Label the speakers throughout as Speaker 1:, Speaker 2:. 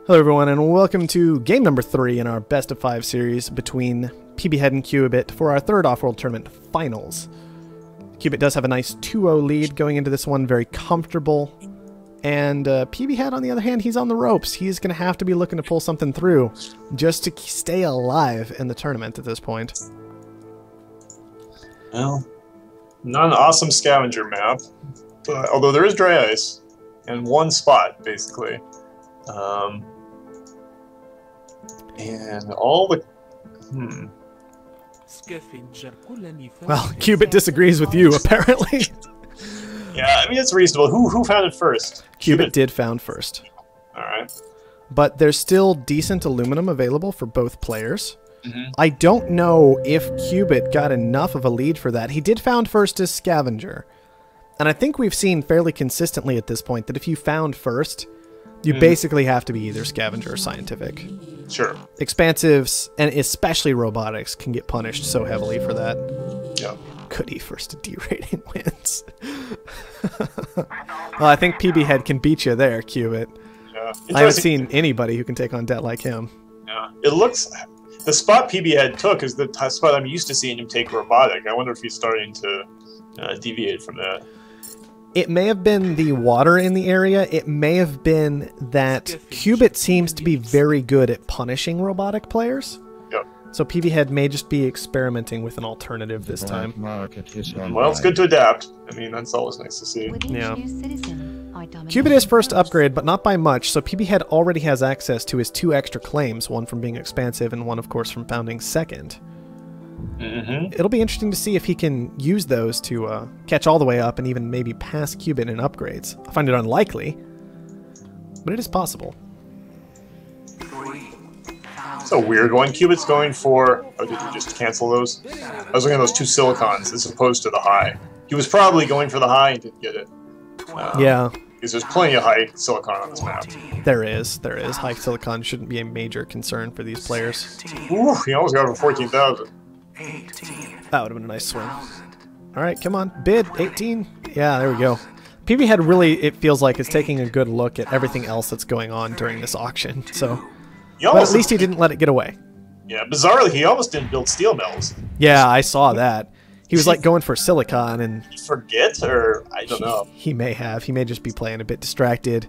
Speaker 1: Hello everyone, and welcome to game number 3 in our best of 5 series between PB Head and Cubit for our third Offworld tournament finals. Cubit does have a nice 2-0 lead going into this one, very comfortable. And PB Head, on the other hand, he's on the ropes. He's going to have to be looking to pull something through just to stay alive in the tournament at this point.
Speaker 2: Well, not an awesome scavenger map, but, although there is dry ice in one spot, basically. And all the...
Speaker 1: Well, Cubit disagrees with you, apparently.
Speaker 2: Yeah, I mean, it's reasonable. Who found it first?
Speaker 1: Cubit did found first.
Speaker 2: Alright.
Speaker 1: But there's still decent aluminum available for both players. I don't know if Cubit got enough of a lead for that. He did found first as Scavenger. And I think we've seen fairly consistently at this point that if you found first, you basically have to be either Scavenger or Scientific.
Speaker 2: Sure.
Speaker 1: Expansives, and especially Robotics, can get punished so heavily for that.
Speaker 2: Yeah.
Speaker 1: Goody, first to D rating wins. Well, I think PB Head can beat you there, Cubit.
Speaker 2: Yeah.
Speaker 1: I haven't seen anybody who can take on debt like him.
Speaker 2: Yeah. It looks... The spot PB Head took is the spot I'm used to seeing him take Robotic. I wonder if he's starting to deviate from that.
Speaker 1: It may have been the water in the area. It may have been that Cubit seems to be very good at punishing robotic players.
Speaker 2: Yep.
Speaker 1: So PB Head may just be experimenting with an alternative this time.
Speaker 2: Well, it's good to adapt. I mean, that's always nice to see.
Speaker 1: Yeah. Cubit is first to upgrade, but not by much, so PB Head already has access to his 2 extra claims, one from being expansive and one, of course, from founding second. It'll be interesting to see if he can use those to catch all the way up and even maybe pass Cubit in upgrades. I find it unlikely, but it is possible.
Speaker 2: It's a weird one. Cubit's going for... Oh, did you just cancel those? I was looking at those 2 silicons as opposed to the high. He was probably going for the high and didn't get it.
Speaker 1: Yeah.
Speaker 2: Because there's plenty of high silicon on this map.
Speaker 1: There is. There is. High silicon shouldn't be a major concern for these players.
Speaker 2: Ooh, he almost got over 14,000.
Speaker 1: That would have been a nice swing. Alright, come on. Bid. 18. Yeah, there we go. PB Head really, it feels like, is taking a good look at everything else that's going on during this auction. So, but at least he didn't let it get away.
Speaker 2: Yeah, bizarrely, he almost didn't build steel mills.
Speaker 1: Yeah, I saw that. He was like going for silicon and...
Speaker 2: Did he forget, or I don't know.
Speaker 1: He may have. He may just be playing a bit distracted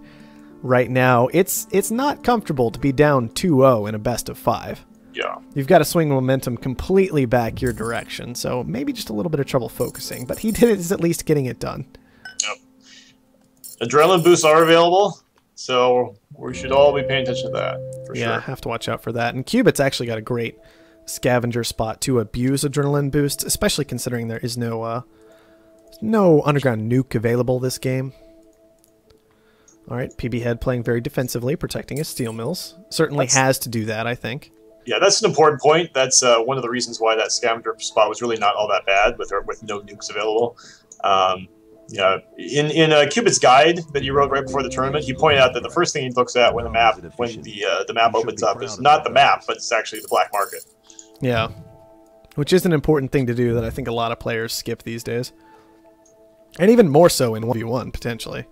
Speaker 1: right now. It's not comfortable to be down 2-0 in a best of 5.
Speaker 2: Yeah.
Speaker 1: You've got to swing momentum completely back your direction, so maybe just a little bit of trouble focusing, but he is at least getting it done. Yep.
Speaker 2: Adrenaline boosts are available, so we should all be paying attention to that, for sure.
Speaker 1: Yeah, have to watch out for that. And Cubit's actually got a great scavenger spot to abuse adrenaline boost, especially considering there is no underground nuke available this game. Alright, PB Head playing very defensively, protecting his steel mills. Certainly has to do that, I think. Yeah,
Speaker 2: that's an important point. That's one of the reasons why that scavenger spot was really not all that bad with no nukes available. Yeah, in Cubit's guide that he wrote right before the tournament, he pointed out that the first thing he looks at when the map opens up is not the map, but it's actually the black market.
Speaker 1: Yeah, which is an important thing to do that I think a lot of players skip these days, and even more so in 1v1 potentially.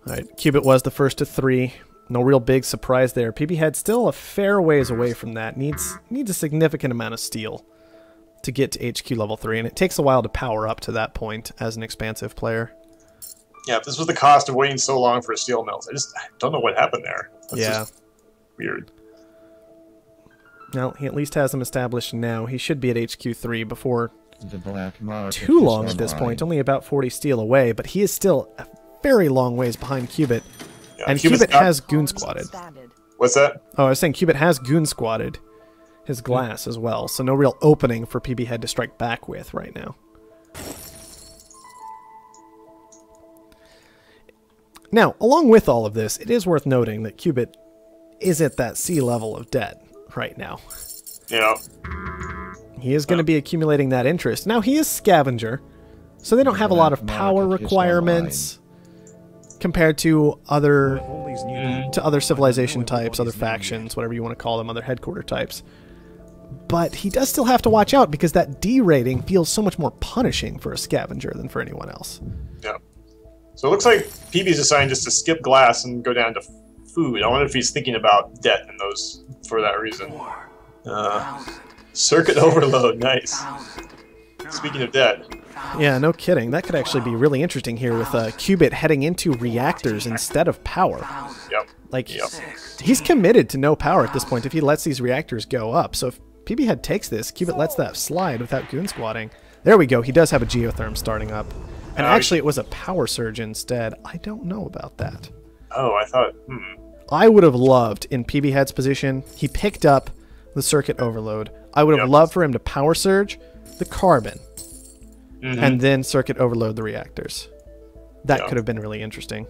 Speaker 1: All right, Cubit was the first to 3. No real big surprise there. PB Head still a fair ways away from that. Needs a significant amount of steel to get to HQ level 3, and it takes a while to power up to that point as an expansive player.
Speaker 2: Yeah, if this was the cost of waiting so long for steel mills, I don't know what happened there. That's just weird.
Speaker 1: Well, he at least has them established now. He should be at HQ 3 before too long at this point, only about 40 steel away, but he is still a very long ways behind Cubit. Yeah, and Cubit has goon squatted.
Speaker 2: What's that?
Speaker 1: Oh, I was saying Cubit has goon squatted his glass as well, so no real opening for PB Head to strike back with right now. Now, along with all of this, it is worth noting that Cubit is at that C level of debt right now.
Speaker 2: Yeah.
Speaker 1: He is going to be accumulating that interest. Now, he is Scavenger, so they don't have a lot of power requirements compared to other civilization types, other factions, whatever you want to call them, other headquarter types. But he does still have to watch out because that D rating feels so much more punishing for a Scavenger than for anyone else.
Speaker 2: Yeah. So it looks like PB's assigned just to skip glass and go down to food. I wonder if he's thinking about debt in those for that reason. Circuit overload, nice. Speaking of debt.
Speaker 1: Yeah, no kidding. That could actually be really interesting here with Qubit heading into reactors instead of power.
Speaker 2: Yep.
Speaker 1: Like, he's committed to no power at this point if he lets these reactors go up. So if PB Head takes this, Qubit lets that slide without goon squatting. There we go. He does have a geotherm starting up. And actually, it was a power surge instead. I don't know about that.
Speaker 2: Oh, I thought,
Speaker 1: I would have loved, in PB Head's position, he picked up the circuit overload. I would have loved for him to power surge the carbon and then circuit overload the reactors. That could have been really interesting.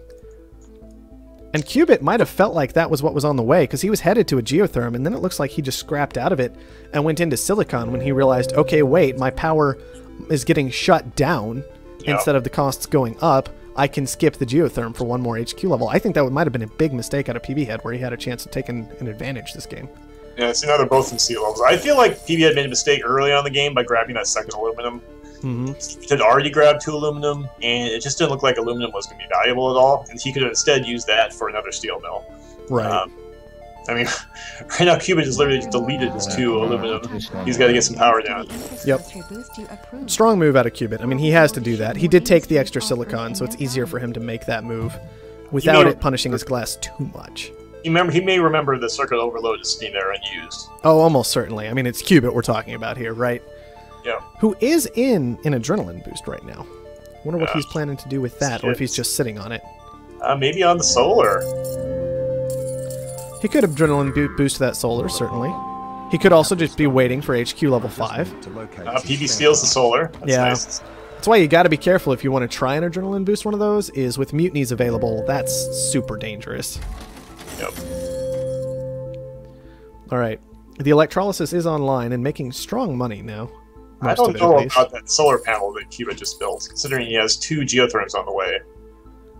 Speaker 1: And Qubit might have felt like that was what was on the way, because he was headed to a geotherm, and then it looks like he just scrapped out of it and went into silicon when he realized, okay, wait, my power is getting shut down instead of the costs going up. I can skip the geotherm for one more HQ level. I think that might have been a big mistake out of PB Head, where he had a chance of taking an advantage this game.
Speaker 2: Yeah, see, now they're both in sea levels. I feel like PB had made a mistake early on in the game by grabbing that second aluminum. He had already grabbed 2 aluminum, and it just didn't look like aluminum was going to be valuable at all, and he could have instead used that for another steel mill.
Speaker 1: Right.
Speaker 2: I mean, right now Qubit has literally just deleted his 2 aluminum. He's got to get some power down.
Speaker 1: Yep. Strong move out of Qubit. I mean, he has to do that. He did take the extra silicon, so it's easier for him to make that move without it punishing his glass too much.
Speaker 2: He may remember the circuit overload is sitting there unused.
Speaker 1: Oh, almost certainly. I mean, it's Qubit we're talking about here, right?
Speaker 2: Yeah.
Speaker 1: Who is in an adrenaline boost right now. Wonder what he's planning to do with that, or if he's just sitting on it.
Speaker 2: Maybe on the solar.
Speaker 1: He could adrenaline boost that solar, certainly. He could also just be waiting for HQ level 5.
Speaker 2: PB steals the solar. That's nice.
Speaker 1: That's why you got to be careful if you want to try an adrenaline boost one of those, is with mutinies available, that's super dangerous.
Speaker 2: Yep.
Speaker 1: Alright. The electrolysis is online and making strong money now.
Speaker 2: I don't know about that solar panel that Qubit just built, considering he has 2 geotherms on the way.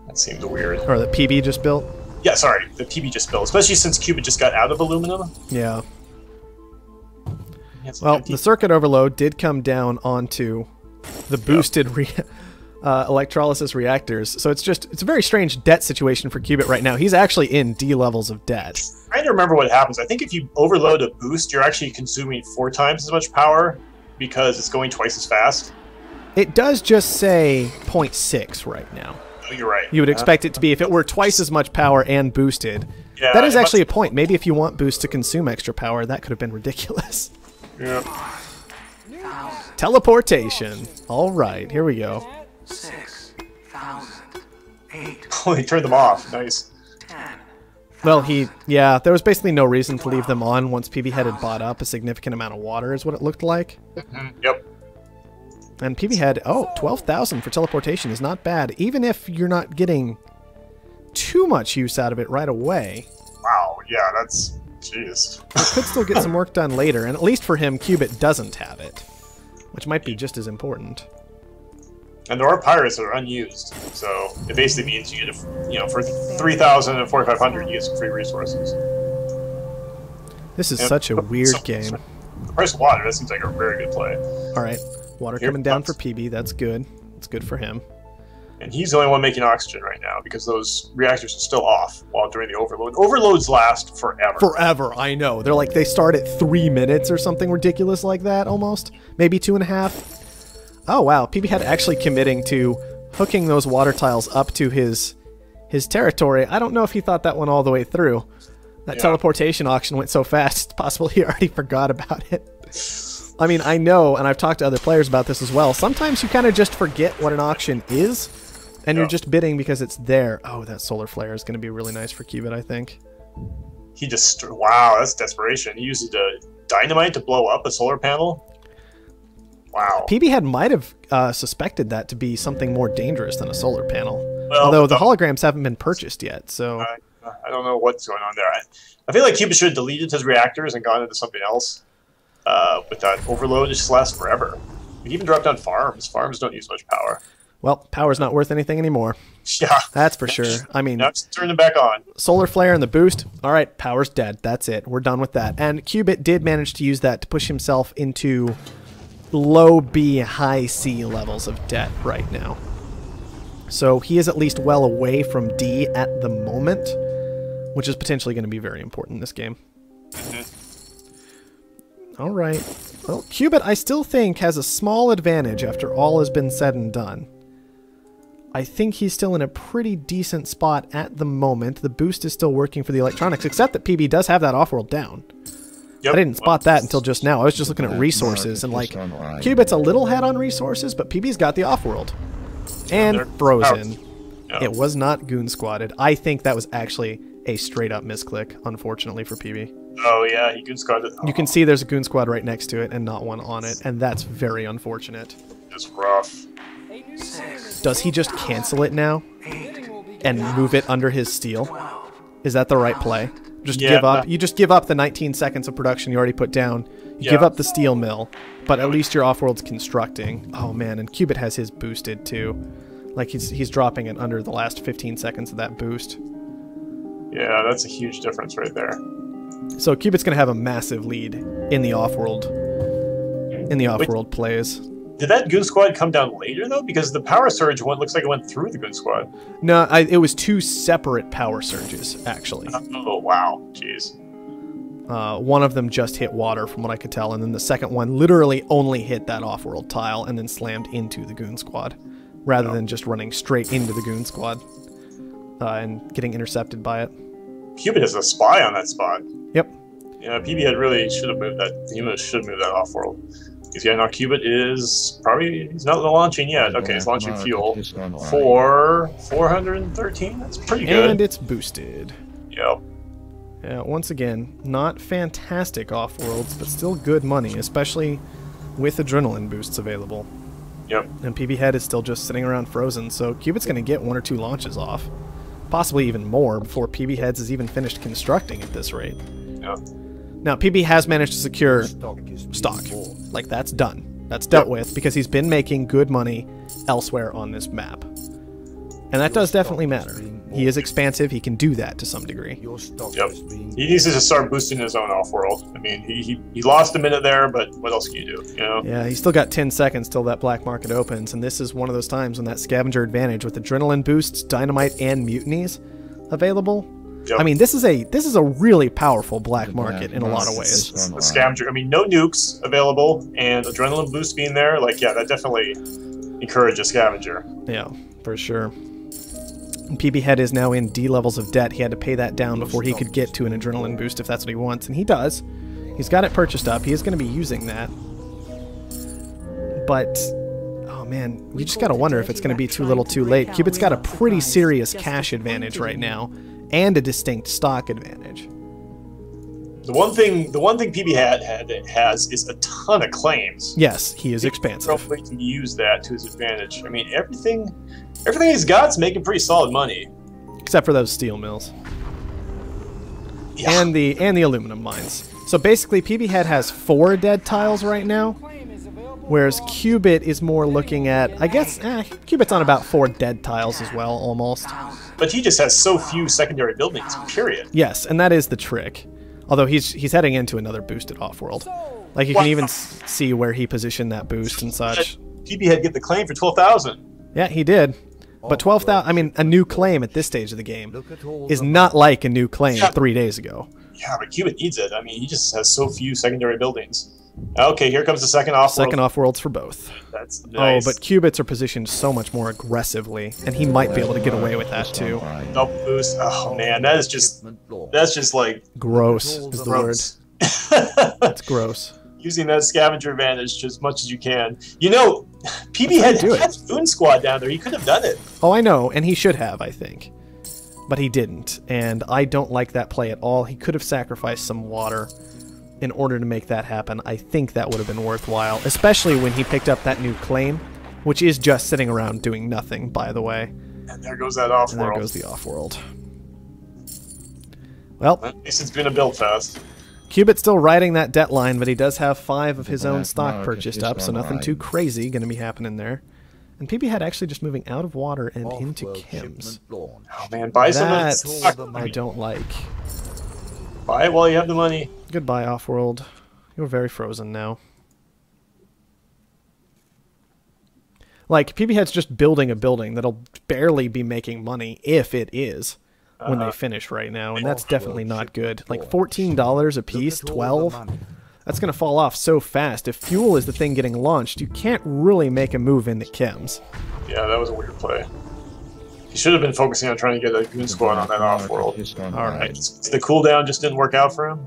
Speaker 2: That seems weird.
Speaker 1: Or that PB just built?
Speaker 2: Yeah, sorry, the PB just built, especially since Qubit just got out of aluminum.
Speaker 1: Yeah. Well, the circuit overload did come down onto the boosted electrolysis reactors, so it's a very strange debt situation for Qubit right now. He's actually in D levels of debt.
Speaker 2: I'm trying to remember what happens. I think if you overload a boost, you're actually consuming 4 times as much power because it's going twice as fast.
Speaker 1: It does just say 0.6 right now.
Speaker 2: Oh, you're right.
Speaker 1: You would expect it to be, if it were twice as much power and boosted.
Speaker 2: Yeah,
Speaker 1: that is actually a point. Maybe if you want boost to consume extra power, that could have been ridiculous.
Speaker 2: Yeah.
Speaker 1: Teleportation. All right, here we go.
Speaker 3: 6,008.
Speaker 2: Oh, he turned them off. Nice.
Speaker 3: 10.
Speaker 1: Well, there was basically no reason to leave them on once PB had bought up a significant amount of water, is what it looked like.
Speaker 2: Yep.
Speaker 1: And PB had, 12,000 for teleportation is not bad, even if you're not getting too much use out of it right away.
Speaker 2: Wow, yeah, that's... Jeez.
Speaker 1: You could still get some work done later, and at least for him, Qubit doesn't have it, which might be just as important.
Speaker 2: And there are pirates that are unused, so it basically means you get, for 3,000 and 4,500, you get some free resources.
Speaker 1: This is such a weird game.
Speaker 2: The price of water, that seems like a very good play.
Speaker 1: All right, water coming down for PB. That's good. It's good for him.
Speaker 2: And he's the only one making oxygen right now because those reactors are still off while during the overload. Overloads last forever.
Speaker 1: Forever, I know. They're like, they start at 3 minutes or something ridiculous like that, almost. Maybe 2.5. Oh, wow. PB had actually committing to hooking those water tiles up to his territory. I don't know if he thought that one all the way through. That teleportation auction went so fast, it's possible he already forgot about it. I mean, I know, and I've talked to other players about this as well. Sometimes you kind of just forget what an auction is, and you're just bidding because it's there. Oh, that solar flare is going to be really nice for Qubit, I think.
Speaker 2: He just... Wow, that's desperation. He used dynamite to blow up a solar panel? Wow.
Speaker 1: PB might have suspected that to be something more dangerous than a solar panel. Well, although the holograms haven't been purchased yet, so...
Speaker 2: I don't know what's going on there. I feel like Qubit should have deleted his reactors and gone into something else. With that overload, it just lasts forever. We even dropped down farms. Farms don't use much power.
Speaker 1: Well, power's not worth anything anymore.
Speaker 2: Yeah.
Speaker 1: That's for sure. I mean...
Speaker 2: Now just turn them back on.
Speaker 1: Solar flare and the boost. All right, power's dead. That's it. We're done with that. And Qubit did manage to use that to push himself into low B, high C levels of debt right now. So he is at least well away from D at the moment. which is potentially going to be very important in this game.
Speaker 2: Mm-hmm.
Speaker 1: All right. Well, Cubit, I still think, has a small advantage after all has been said and done. I think he's still in a pretty decent spot at the moment. The boost is still working for the electronics, except that PB does have that Offworld down.
Speaker 2: Yep.
Speaker 1: I didn't spot that until just now. I was just looking at resources, and like, Cubit's a little ahead on resources, but PB's got the Offworld. And frozen.
Speaker 2: Yeah.
Speaker 1: It was not Goon Squadded. I think that was actually a straight-up misclick, unfortunately for PB.
Speaker 2: Oh, yeah, he Goon Squadded.
Speaker 1: You can see there's a Goon Squad right next to it and not one on it, and that's very unfortunate.
Speaker 2: It's rough.
Speaker 1: Does he just cancel it now and move it under his steel? Is that the right play? Just give up. You just give up the 19 seconds of production you already put down. You give up the steel mill, but at least your Offworld's constructing. Oh man, and Cubit has his boosted too. Like he's dropping it under the last 15 seconds of that boost.
Speaker 2: Yeah, that's a huge difference right there.
Speaker 1: So Cubit's gonna have a massive lead in the Offworld. Plays.
Speaker 2: Did that Goon Squad come down later though? Because the power surge looks like it went through the Goon Squad.
Speaker 1: No, it was two separate power surges actually.
Speaker 2: Oh wow, jeez.
Speaker 1: One of them just hit water from what I could tell, and then the second one literally only hit that Offworld tile and then slammed into the Goon Squad, rather than just running straight into the Goon Squad and getting intercepted by it.
Speaker 2: Cubit has a spy on that spot.
Speaker 1: Yep.
Speaker 2: Yeah, PB had really should have moved that. He should move that Offworld. Because yeah, now Cubit is probably he's not launching yet. Okay, he's launching fuel for 413. That's pretty good.
Speaker 1: And it's boosted.
Speaker 2: Yep.
Speaker 1: Yeah, once again, not fantastic Offworlds, but still good money, especially with adrenaline boosts available.
Speaker 2: Yep.
Speaker 1: And PB Head is still just sitting around frozen, so Cubit's going to get 1 or 2 launches off. Possibly even more before PB Heads is even finished constructing at this rate.
Speaker 2: Yep.
Speaker 1: Now, PB has managed to secure stock. Like, that's done. That's dealt with, because he's been making good money elsewhere on this map. And that does definitely matter. He is expansive, he can do that to some degree.
Speaker 2: Yep. He needs to just start boosting his own Offworld. I mean, he lost a minute there, but what else can you do, you know?
Speaker 1: Yeah, he's still got 10 seconds till that black market opens, and this is one of those times when that scavenger advantage with adrenaline boosts, dynamite, and mutinies available.
Speaker 2: Yep.
Speaker 1: I mean, this is a really powerful black market in a lot of ways.
Speaker 2: The Scavenger, I mean, no nukes available, and adrenaline boost being there, like, yeah, that definitely encourages Scavenger.
Speaker 1: Yeah, for sure. And PB Head is now in D levels of debt. He had to pay that down before he could get to an adrenaline boost if that's what he wants, and he does. He's got it purchased up. He is going to be using that. But, oh man, you just got to wonder if it's going to be too little too late. Cubit's got a pretty serious cash advantage right now, and a distinct stock advantage.
Speaker 2: The one thing PB has is a ton of claims.
Speaker 1: Yes, he is expansive.
Speaker 2: Probably can use that to his advantage. I mean, everything he's got's making pretty solid money,
Speaker 1: except for those steel mills.
Speaker 2: Yeah.
Speaker 1: And the aluminum mines. So basically, PB Head has 4 dead tiles right now, whereas Cubit is more looking at, I guess, Cubit's on about 4 dead tiles as well, almost.
Speaker 2: But he just has so few secondary buildings, period.
Speaker 1: Yes, and that is the trick. Although he's heading into another boosted Offworld. Like, you can even see where he positioned that boost and such.
Speaker 2: PB Head get the claim for 12,000.
Speaker 1: Yeah, he did. But 12,000, I mean, a new claim at this stage of the game is not like a new claim 3 days ago.
Speaker 2: Yeah, but Cubit needs it. I mean, he just has so few secondary buildings. Okay, here comes the second Offworld.
Speaker 1: Second Offworlds for both.
Speaker 2: That's nice.
Speaker 1: Oh, but Cubits are positioned so much more aggressively, and he might be able to get away with that too.
Speaker 2: Double boost. Oh man, that's just like
Speaker 1: gross is the word. That's gross.
Speaker 2: Using that scavenger advantage to as much as you can. You know, PB had Goon Squad down there. He could have done it.
Speaker 1: Oh, I know, and he should have, I think. But he didn't, and I don't like that play at all. He could have sacrificed some water in order to make that happen. I think that would have been worthwhile, especially when he picked up that new claim, which is just sitting around doing nothing, by the way.
Speaker 2: And there goes that Offworld.
Speaker 1: And there goes the Offworld. Well,
Speaker 2: at least it's been a build fest.
Speaker 1: Cubit's still riding that debt line, but he does have 5 of his own stock purchased up, so nothing too crazy going to be happening there. And PB Head actually just moving out of water and into chems.
Speaker 2: Oh man, buy some
Speaker 1: of that I don't like.
Speaker 2: Buy it while you have the money.
Speaker 1: Goodbye, Offworld. You're very frozen now. Like, PB Head's just building a building that'll barely be making money, if it is. when they finish right now, and that's definitely not good. Like $14 a piece, 12. That's going to fall off so fast. If fuel is the thing getting launched, you can't really make a move into chems.
Speaker 2: Yeah, that was a weird play. He should have been focusing on trying to get a goon squad on that Offworld.
Speaker 1: Alright.
Speaker 2: The cooldown just didn't work out for him.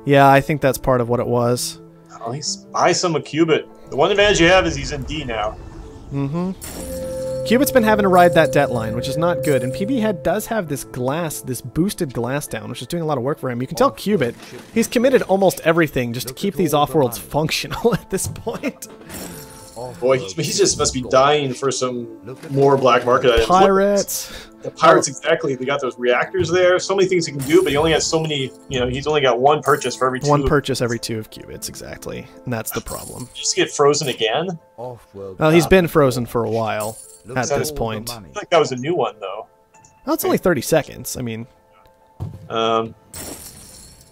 Speaker 1: Yeah, I think that's part of what it was.
Speaker 2: At least buy some of Cubit. The one advantage you have is he's in D now.
Speaker 1: Cubit's been having to ride that debt line, which is not good. And PB Head does have this glass, this boosted glass down, which is doing a lot of work for him. You can tell Cubit, he's committed almost everything just to keep these Offworlds functional at this point.
Speaker 2: Boy, he just must be dying for some more black market items.
Speaker 1: Pirates.
Speaker 2: The pirates, exactly. They got those reactors there. So many things he can do, but he only has so many. You know, he's only got one purchase for every two.
Speaker 1: One purchase every 2 of Cubits, exactly, and that's the problem.
Speaker 2: Just get frozen again.
Speaker 1: Well, he's been frozen for a while at this point.
Speaker 2: I feel like that was a new one though.
Speaker 1: Well, it's only 30 seconds. I mean,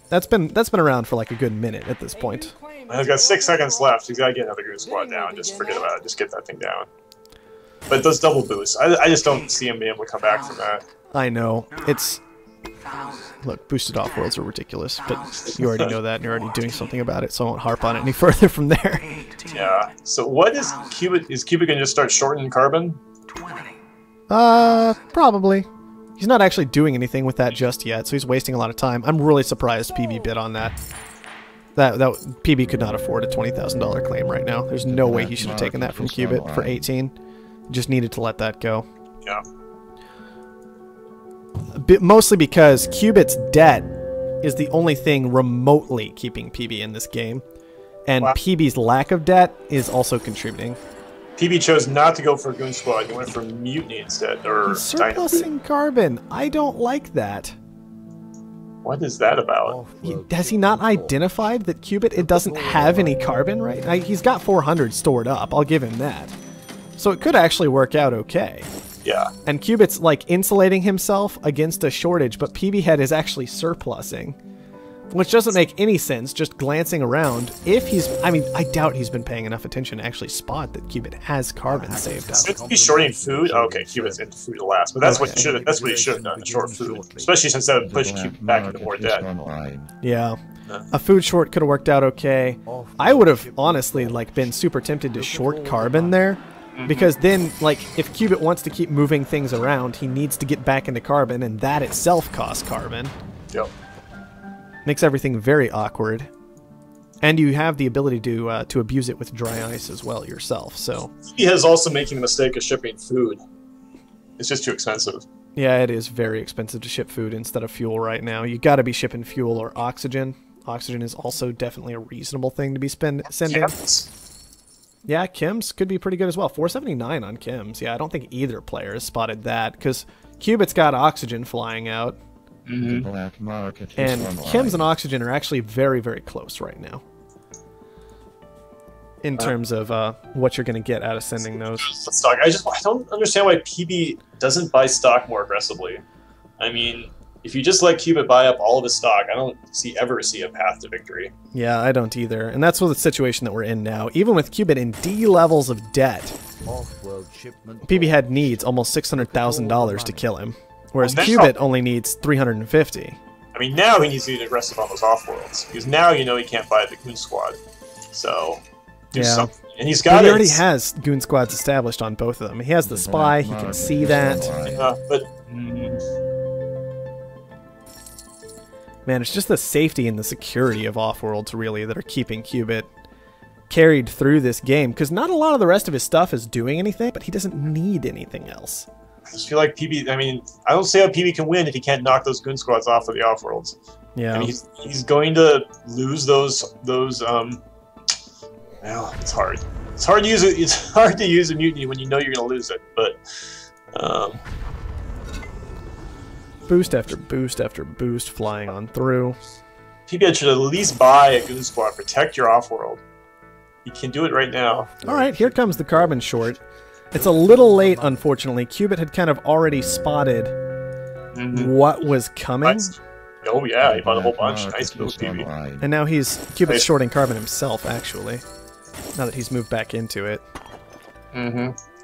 Speaker 1: that's been around for like a good minute at this point.
Speaker 2: He's got 6 seconds left. He's got to get another goon squad down. Just forget about it. Just get that thing down. But those double boosts, I just don't see him being able to come back from that.
Speaker 1: I know. It's... Look, boosted Offworlds are ridiculous, but you already know that, and you're already doing something about it, so I won't harp on it any further from there.
Speaker 2: Yeah. So what is Cubit? Is Cubit going to just start shortening carbon?
Speaker 1: Probably. He's not actually doing anything with that just yet, so he's wasting a lot of time. I'm really surprised PB bid on that. That PB could not afford a $20,000 claim right now. There's no way he should have taken that from Cubit for 18. Just needed to let that go.
Speaker 2: Yeah.
Speaker 1: Mostly because Cubit's debt is the only thing remotely keeping PB in this game. And PB's lack of debt is also contributing.
Speaker 2: PB chose not to go for a goon squad. He went for mutiny instead. Or
Speaker 1: he's surplusing carbon. I don't like that.
Speaker 2: What is that about?
Speaker 1: Has he not identified that Cubit it doesn't have any carbon, right? He's got 400 stored up. I'll give him that. So it could actually work out okay.
Speaker 2: Yeah.
Speaker 1: And Cubit's like insulating himself against a shortage, but PB Head is actually surplusing. Which doesn't make any sense, just glancing around. If he's... I mean, I doubt he's been paying enough attention to actually spot that Cubit has carbon saved up.
Speaker 2: Should he shorting food? Oh, okay, Cubit's into food at last. But that's what he should have. That's what he should have done, short food. Especially since that would push Cubit back into more debt.
Speaker 1: Yeah. A food short could have worked out okay. I would have honestly like been super tempted to short carbon there. Because then, like, if Cubit wants to keep moving things around, he needs to get back into carbon, and that itself costs carbon.
Speaker 2: Yep.
Speaker 1: Makes everything very awkward. And you have the ability to abuse it with dry ice as well yourself, so...
Speaker 2: He is also making the mistake of shipping food. It's just too expensive.
Speaker 1: Yeah, it is very expensive to ship food instead of fuel right now. You gotta be shipping fuel or oxygen. Oxygen is also definitely a reasonable thing to be sending.
Speaker 2: Yes.
Speaker 1: Yeah, Chems could be pretty good as well. 479 on Chems. Yeah, I don't think either player has spotted that, because Cubit's got oxygen flying out. And Chems and oxygen are actually very, very close right now. In terms of what you're going to get out of sending those.
Speaker 2: Stock. I don't understand why PB doesn't buy stock more aggressively. I mean, if you just let Cubit buy up all of his stock, I don't ever see a path to victory.
Speaker 1: Yeah, I don't either. And that's what the situation that we're in now. Even with Cubit in D levels of debt, PB Head needs almost $600,000 to kill him. Whereas Cubit only needs $350.
Speaker 2: I mean, now he needs to get aggressive on those Offworlds. Because now you know he can't buy the Goon Squad. So, do something. And he's got
Speaker 1: He already has Goon Squads established on both of them. He has the Spy, he can see that.
Speaker 2: Yeah, but...
Speaker 1: Man, it's just the safety and the security of Offworlds, really, that are keeping Cubit carried through this game. Because not a lot of the rest of his stuff is doing anything, but he doesn't need anything else.
Speaker 2: I just feel like PB... I mean, I don't see how PB can win if he can't knock those Goon Squads off of the Offworlds.
Speaker 1: Yeah.
Speaker 2: I mean, he's going to lose those well, it's hard. It's hard to use it. It's hard to use a mutiny when you know you're going to lose it, but...
Speaker 1: Boost after boost after boost flying on through.
Speaker 2: PB should at least buy a Goon Squad. Protect your Offworld. You can do it right now.
Speaker 1: Alright, here comes the carbon short. It's a little late, unfortunately. Cubit had kind of already spotted what was coming.
Speaker 2: Oh yeah, he bought a whole bunch. Nice move, PB.
Speaker 1: And now Cubit's shorting carbon himself, actually. Now that he's moved back into it.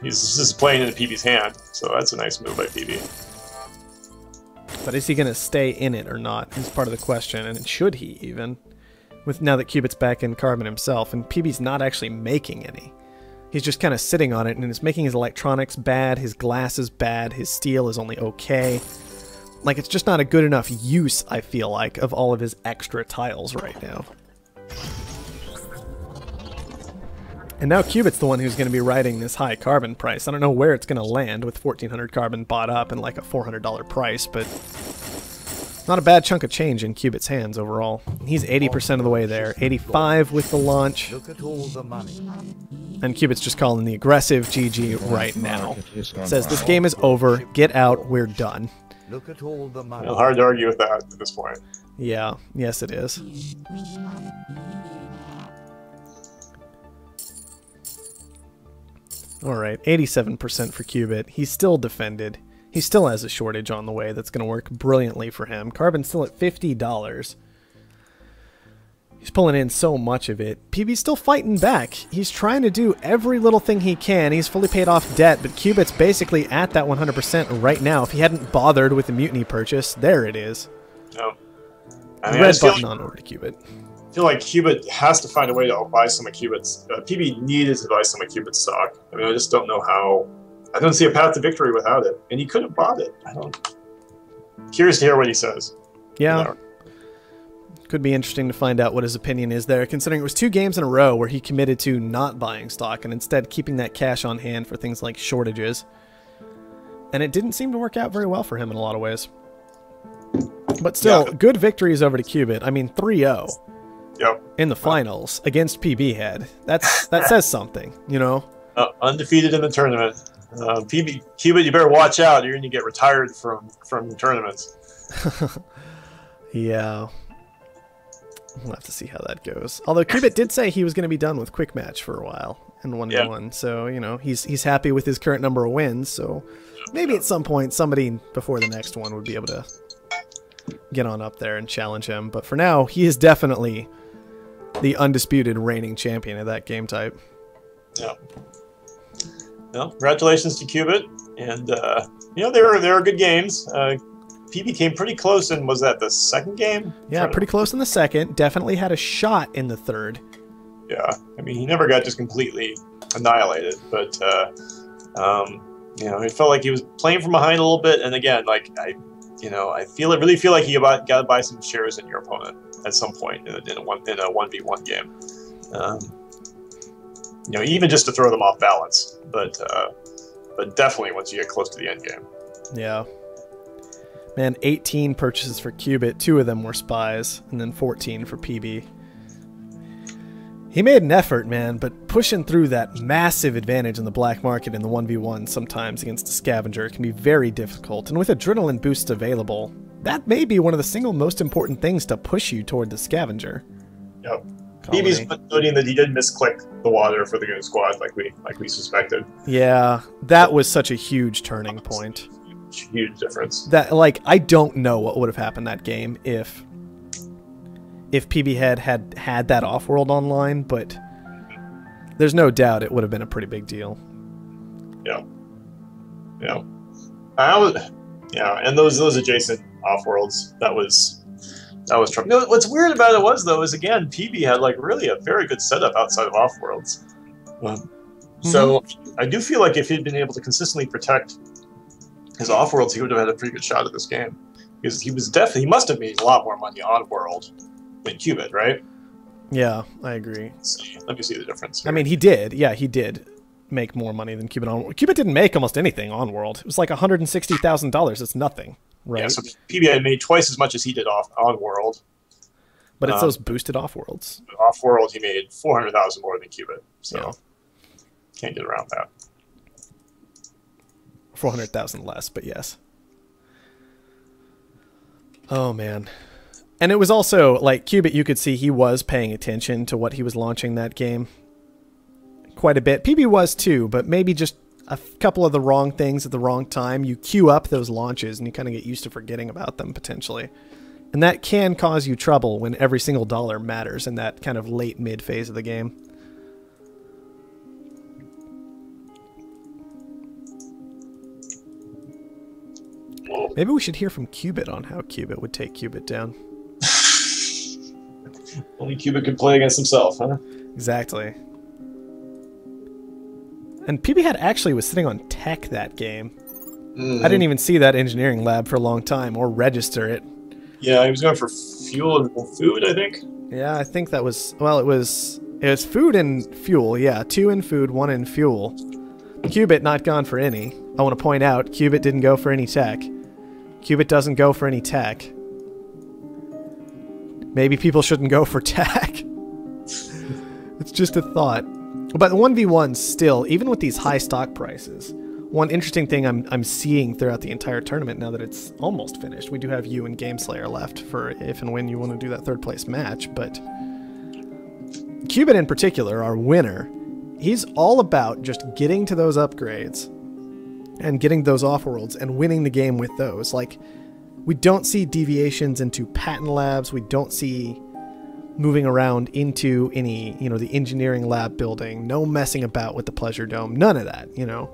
Speaker 2: He's just playing into PB's hand, so that's a nice move by PB.
Speaker 1: But is he going to stay in it or not is part of the question, and should he even? With now that Cubit's back in Carbon himself, and PB's not actually making any. He's just kind of sitting on it, and it's making his electronics bad, his glass is bad, his steel is only okay. Like, it's just not a good enough use, I feel like, of all of his extra tiles right now. And now Cubit's the one who's going to be riding this high carbon price. I don't know where it's going to land with 1,400 carbon bought up and like a $400 price, but not a bad chunk of change in Cubit's hands overall. He's 80% of the way there, 85 with the launch.
Speaker 3: Look at all the money.
Speaker 1: And Cubit's just calling the aggressive GG right now. Says this game is over, get out, we're done.
Speaker 3: Look at all the money.
Speaker 2: Well, hard to argue with that at this point.
Speaker 1: Yeah, yes it is. Alright, 87% for Cubit. He's still defended. He still has a shortage on the way that's going to work brilliantly for him. Carbon's still at $50. He's pulling in so much of it. PB's still fighting back. He's trying to do every little thing he can. He's fully paid off debt, but Cubit's basically at that 100% right now. If he hadn't bothered with the Mutiny purchase, there it is.
Speaker 2: No. I mean,
Speaker 1: Red button on over to Cubit.
Speaker 2: I feel like Cubit has to find a way to buy some of Cubit's. PB needed to buy some of Cubit's stock. I mean, I just don't know how. I don't see a path to victory without it. And he could have bought it. I don't. Curious to hear what he says.
Speaker 1: Yeah. Could be interesting to find out what his opinion is there, considering it was 2 games in a row where he committed to not buying stock and instead keeping that cash on hand for things like shortages. And it didn't seem to work out very well for him in a lot of ways. But still, yeah. Good victories over to Cubit. I mean, 3-0.
Speaker 2: Yep.
Speaker 1: In the finals against PB Head. That says something, you know?
Speaker 2: Undefeated in the tournament. Cubit, you better watch out. You're going to get retired from tournaments.
Speaker 1: Yeah. We'll have to see how that goes. Although Cubit did say he was going to be done with Quick Match for a while in 1v1. Yeah. So, you know, he's happy with his current number of wins. So maybe at some point somebody before the next one would be able to get on up there and challenge him. But for now, he is definitely the undisputed reigning champion of that game type.
Speaker 2: Yeah. Well, congratulations to Cubit, and you know, there are good games. PB came pretty close, and was that the second game?
Speaker 1: Yeah, pretty close in the second. Definitely had a shot in the third.
Speaker 2: Yeah, I mean, he never got just completely annihilated, but you know, it felt like he was playing from behind a little bit. And again, like really feel like he got to buy some shares in your opponent at some point in a 1v1 game. You know, even just to throw them off balance, but definitely once you get close to the end game.
Speaker 1: Yeah. Man, 18 purchases for Cubit, 2 of them were spies, and then 14 for PB. He made an effort, man, but pushing through that massive advantage in the black market in the 1v1 sometimes against a Scavenger can be very difficult, and with adrenaline boosts available, that may be one of the single most important things to push you toward the Scavenger.
Speaker 2: Yep. PB's noting that he did misclick the water for the Goon Squad like we suspected.
Speaker 1: Yeah, that was such a huge turning point.
Speaker 2: Huge difference.
Speaker 1: That, like, I don't know what would have happened that game if PB had that Offworld online, but there's no doubt it would have been a pretty big deal. Yeah.
Speaker 2: Yeah. And those adjacent Offworlds, that was trouble. You know, what's weird about it was again, PB had like really a very good setup outside of Offworlds. So I do feel like if he'd been able to consistently protect his Offworlds, he would have had a pretty good shot at this game, because he must have made a lot more money on World than Cubit, right?
Speaker 1: Yeah, I agree.
Speaker 2: So, let me see the difference here.
Speaker 1: I mean, he did. Yeah, he did make more money than Cubit on. Cubit didn't make almost anything on World. It was like $160,000. It's nothing, right?
Speaker 2: Yeah, so PB had made twice as much as he did on World.
Speaker 1: But it's those boosted Offworlds.
Speaker 2: Offworld, he made 400,000 more than Cubit. So can't get around that.
Speaker 1: 400,000 less, but yes. Oh man. And it was also like Cubit, you could see he was paying attention to what he was launching that game quite a bit. PB was too, but maybe just a couple of the wrong things at the wrong time. You queue up those launches and you kind of get used to forgetting about them potentially. And that can cause you trouble when every single dollar matters in that kind of late mid phase of the game.
Speaker 2: Whoa.
Speaker 1: Maybe we should hear from Qubit on how Qubit would take Qubit down.
Speaker 2: Only Qubit could play against himself, huh?
Speaker 1: Exactly. And PB had actually was sitting on tech that game. I didn't even see that engineering lab for a long time or register it.
Speaker 2: Yeah, he was going for fuel and food, I think.
Speaker 1: Yeah, I think that was, well, it was food and fuel. Yeah, 2 in food, 1 in fuel. Qubit not gone for any. I want to point out, Qubit didn't go for any tech. Qubit doesn't go for any tech. Maybe people shouldn't go for tech. It's just a thought. But the 1v1 still, even with these high stock prices, one interesting thing I'm seeing throughout the entire tournament now that it's almost finished, we do have you and GameSlayer left for if and when you want to do that 3rd place match, but Qubit in particular, our winner, he's all about just getting to those upgrades and getting those Offworlds and winning the game with those. Like, we don't see deviations into patent labs, we don't see moving around into any, you know, the engineering lab building, no messing about with the Pleasure Dome, none of that, you know.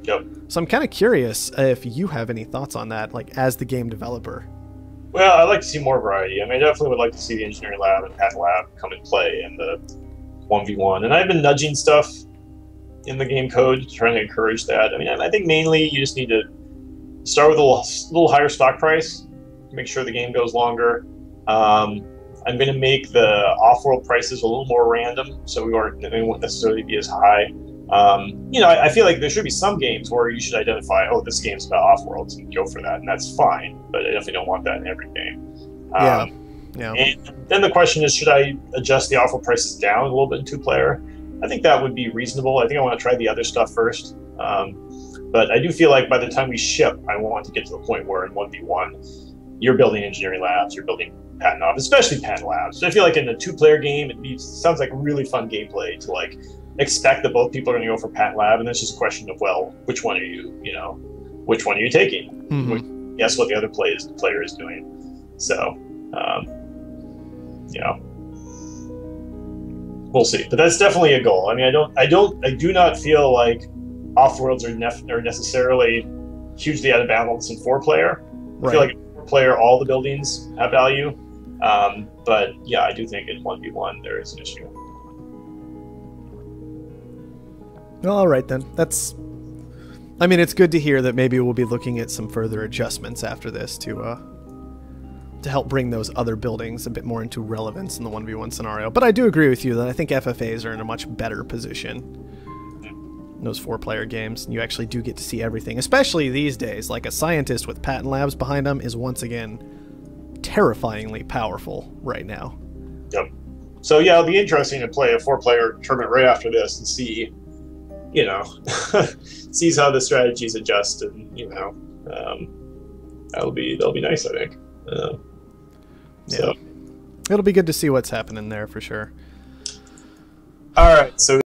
Speaker 2: Yep.
Speaker 1: So I'm kind of curious if you have any thoughts on that, like as the game developer.
Speaker 2: Well, I'd like to see more variety. I mean, I definitely would like to see the engineering lab and patent lab come and play in the 1v1. And I've been nudging stuff in the game code, trying to encourage that. I mean, I think mainly you just need to start with a little higher stock price, make sure the game goes longer. I'm going to make the off-world prices a little more random, so they won't necessarily be as high. You know, I feel like there should be some games where you should identify, oh, this game's about off-worlds, and go for that, and that's fine. But I definitely don't want that in every game.
Speaker 1: Yeah.
Speaker 2: And then the question is, should I adjust the off-world prices down a little bit in 2-player? I think that would be reasonable. I think I want to try the other stuff first. But I do feel like by the time we ship, I want to get to the point where in 1v1, you're building engineering labs, you're building patent office, especially patent labs. So I feel like in a 2-player game, it sounds like really fun gameplay to like expect that both people are going to go for patent lab, and it's just a question of, well, which one are you taking?
Speaker 1: Mm-hmm.
Speaker 2: Guess what the other player is doing. So, you know, we'll see. But that's definitely a goal. I mean, I do not feel like off-worlds are necessarily hugely out of balance in 4-player. I feel like in 4-player, all the buildings have value. But yeah, I do think in 1v1 there is an issue.
Speaker 1: Well, all right then. I mean, it's good to hear that maybe we'll be looking at some further adjustments after this to help bring those other buildings a bit more into relevance in the 1v1 scenario. But I do agree with you that I think FFAs are in a much better position in those 4-player games. You actually do get to see everything, especially these days. Like, a scientist with patent labs behind him is once again terrifyingly powerful right now.
Speaker 2: Yep. So yeah, it'll be interesting to play a 4-player tournament right after this and see, you know, sees how the strategies adjust, and you know, that'll be nice, I think. So
Speaker 1: it'll be good to see what's happening there for sure.
Speaker 2: All right, so